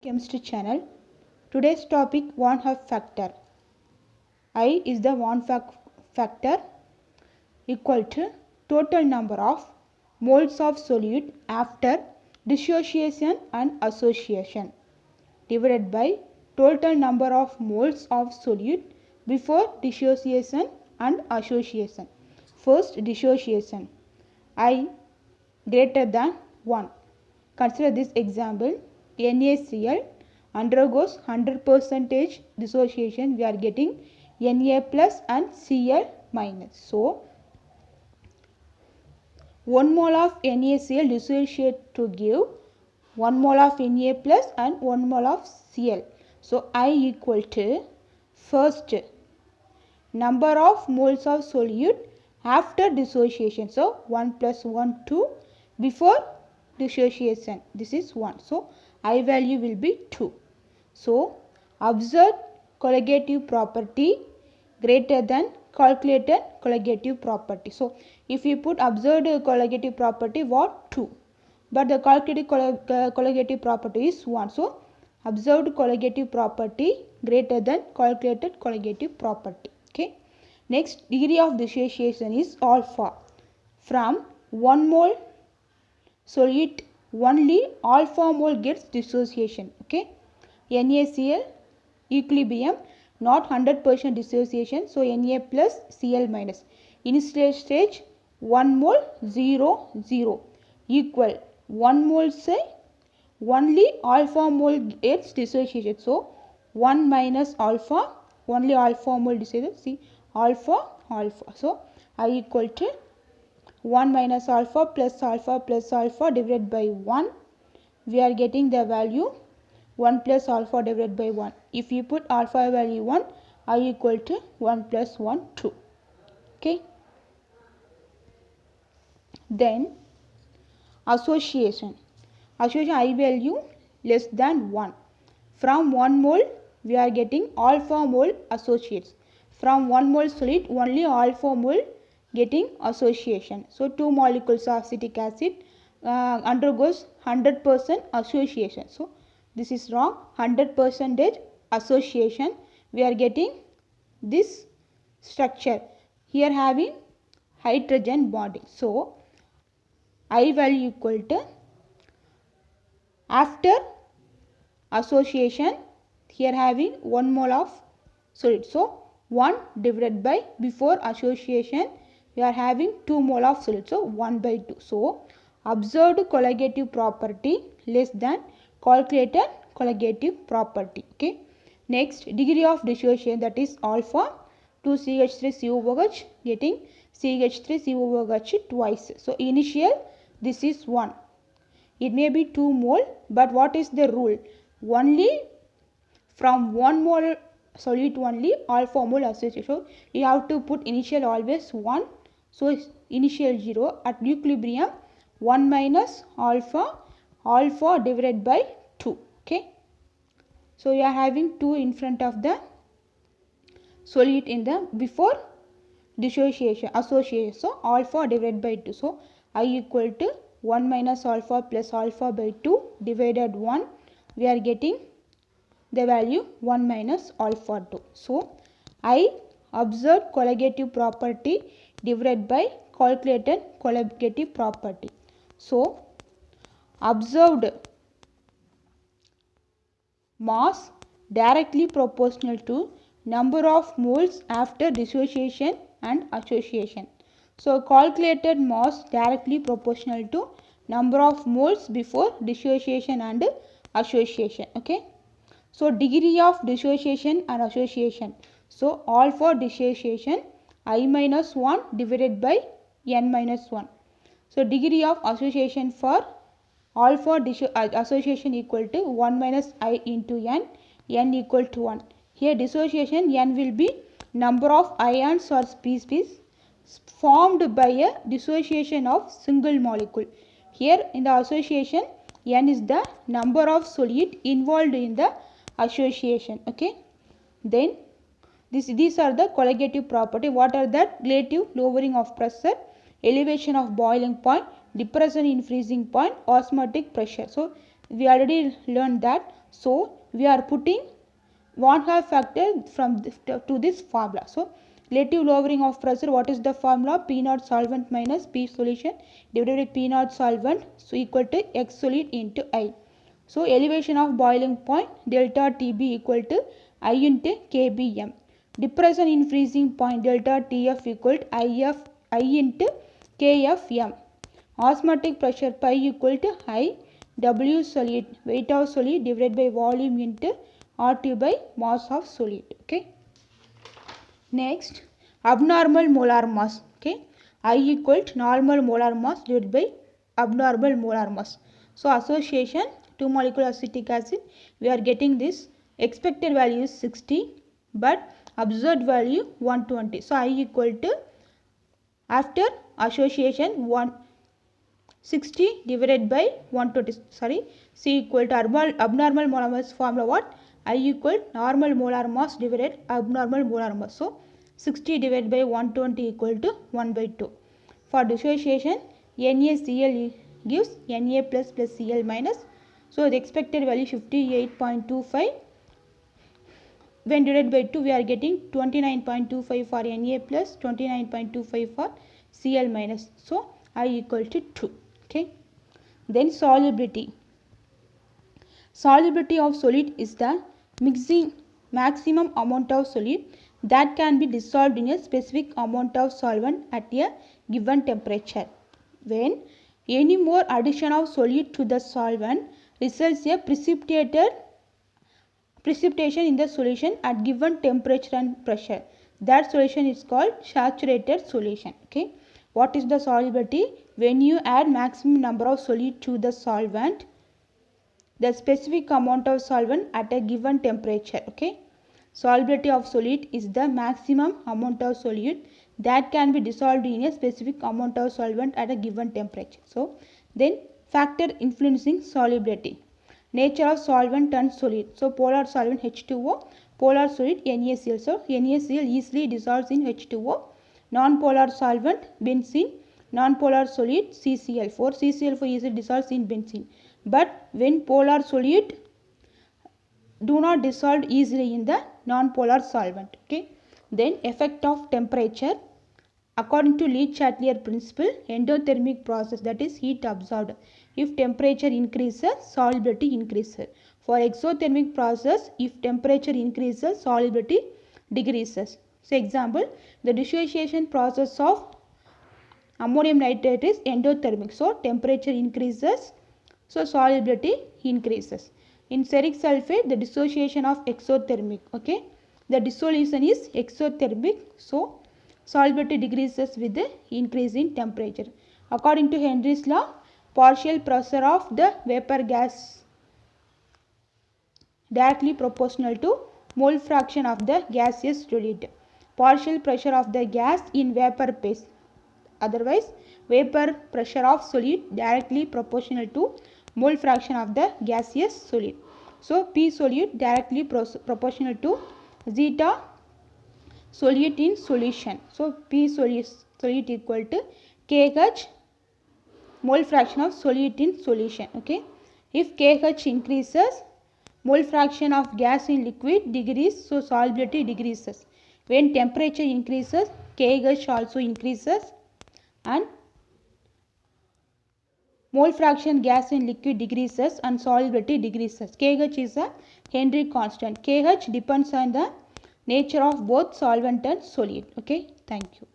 Chemistry channel. Today's topic Van Hoff factor. I is the Van Hoff factor equal to total number of moles of solute after dissociation and association divided by total number of moles of solute before dissociation and association. First, dissociation. I greater than 1. Consider this example. NaCl undergoes 100% dissociation. We are getting Na plus and Cl minus. So, 1 mole of NaCl dissociate to give 1 mole of Na plus and 1 mole of Cl. So, I equal to first number of moles of solute after dissociation. So, 1 plus 1 2 before dissociation. This is 1. So, I value will be 2. So, observed colligative property greater than calculated colligative property. So, if you put observed colligative property, what? 2. But the calculated colligative property is 1. So, observed colligative property greater than calculated colligative property. Okay. Next, degree of dissociation is alpha. From 1 mole solute only alpha mole gets dissociation. Okay. NaCl equilibrium, not 100% dissociation. So, Na plus Cl minus. Initial stage 1 mole 0 0 equal 1 mole say only alpha mole gets dissociation. So, 1 minus alpha, only alpha mole dissociation. See, alpha alpha. So, I equal to 1 minus alpha plus alpha plus alpha divided by 1. We are getting the value 1 plus alpha divided by 1. If you put alpha value 1, I equal to 1 plus 1 2. Okay. Then association. Association I value less than 1. From 1 mole we are getting alpha mole associates. From 1 mole solute only alpha mole getting association. So, 2 molecules of acetic acid undergoes 100% association. So, this is wrong. 100% association. We are getting this structure. Here having hydrogen bonding. So, I value equal to after association, here having 1 mole of solute. So, 1 divided by before association we are having 2 mole of solute. So, 1 by 2. So, observed colligative property less than calculated colligative property. Okay. Next, degree of dissociation, that is alpha. 2CH3COOH getting CH3COOH twice. So, initial this is 1. It may be 2 mole, but what is the rule? Only from 1 mole solute only alpha mole association. So, you have to put initial always 1. So, initial 0 at equilibrium 1 minus alpha divided by 2. Okay. So, you are having 2 in front of the solute in the before dissociation association. So, alpha divided by 2. So, I equal to 1 minus alpha plus alpha by 2 divided 1. We are getting the value 1 minus alpha 2. So, I observed colligative property divided by calculated colligative property. So, observed mass directly proportional to number of moles after dissociation and association. So, calculated mass directly proportional to number of moles before dissociation and association. Okay. So, degree of dissociation and association. So, all for dissociation I minus 1 divided by n minus 1. So, degree of association for all for association equal to 1 minus I into n equal to 1. Here dissociation n will be number of ions or species formed by a dissociation of single molecule. Here in the association n is the number of solute involved in the association. Okay. Then these are the colligative property. What are that? Relative lowering of pressure, elevation of boiling point, depression in freezing point, osmotic pressure. So, we already learned that. So we are putting 1/2 factor from this to this formula. So relative lowering of pressure, what is the formula? P naught solvent minus P solution divided by P naught solvent, so equal to X solid into I. So elevation of boiling point, delta TB equal to I into KBM. Depression in freezing point, delta TF equal to I into KFM. Osmotic pressure pi equal to I W solid, weight of solid divided by volume into RT by mass of solid. Okay. Next, abnormal molar mass. Okay. I equal to normal molar mass divided by abnormal molar mass. So association 2 molecular acetic acid, we are getting this expected value is 60 but observed value 120. So I equal to, after association, 160 divided by 120, sorry, C equal to abnormal molar mass formula what? I equal normal molar mass divided abnormal molar mass. So 60 divided by 120 equal to 1 by 2. For dissociation, NaCl gives Na plus plus Cl minus. So the expected value 58.25. When divided by 2, we are getting 29.25 for Na plus, 29.25 for Cl minus. So I equal to 2. Okay. Then solubility. Solubility of solid is the maximum amount of solid that can be dissolved in a specific amount of solvent at a given temperature. When any more addition of solid to the solvent results in precipitation in the solution at given temperature and pressure. That solution is called saturated solution. Okay. What is the solubility? When you add maximum number of solid to the solvent, the specific amount of solvent at a given temperature. Okay. Solubility of solid is the maximum amount of solute that can be dissolved in a specific amount of solvent at a given temperature. So then factor influencing solubility. Nature of solvent and solid. So polar solvent H2O, polar solid NaCl. So NaCl easily dissolves in H2O. Non-polar solvent benzene, non-polar solid CCl4. CCl4 easily dissolves in benzene. But when polar solid do not dissolve easily in the non-polar solvent. Okay. Then effect of temperature. According to Le-Chatelier principle, endothermic process, that is heat absorbed. If temperature increases, solubility increases. For exothermic process, if temperature increases, solubility decreases. So example, the dissociation process of ammonium nitrate is endothermic. So temperature increases, so solubility increases. In ferric sulfate, the dissociation of exothermic. Okay, the dissolution is exothermic. So solubility decreases with the increase in temperature. According to Henry's law, partial pressure of the vapor gas directly proportional to mole fraction of the gaseous solid. Partial pressure of the gas in vapor phase. Otherwise, vapor pressure of solid directly proportional to mole fraction of the gaseous solid. So P solute directly proportional to zeta solute in solution. So P solute equal to KH mole fraction of solute in solution. Okay. If KH increases, mole fraction of gas in liquid decreases, so solubility decreases. When temperature increases, KH also increases and mole fraction gas in liquid decreases and solubility decreases. KH is a Henry constant. KH depends on the nature of both solvent and solute. Okay. Thank you.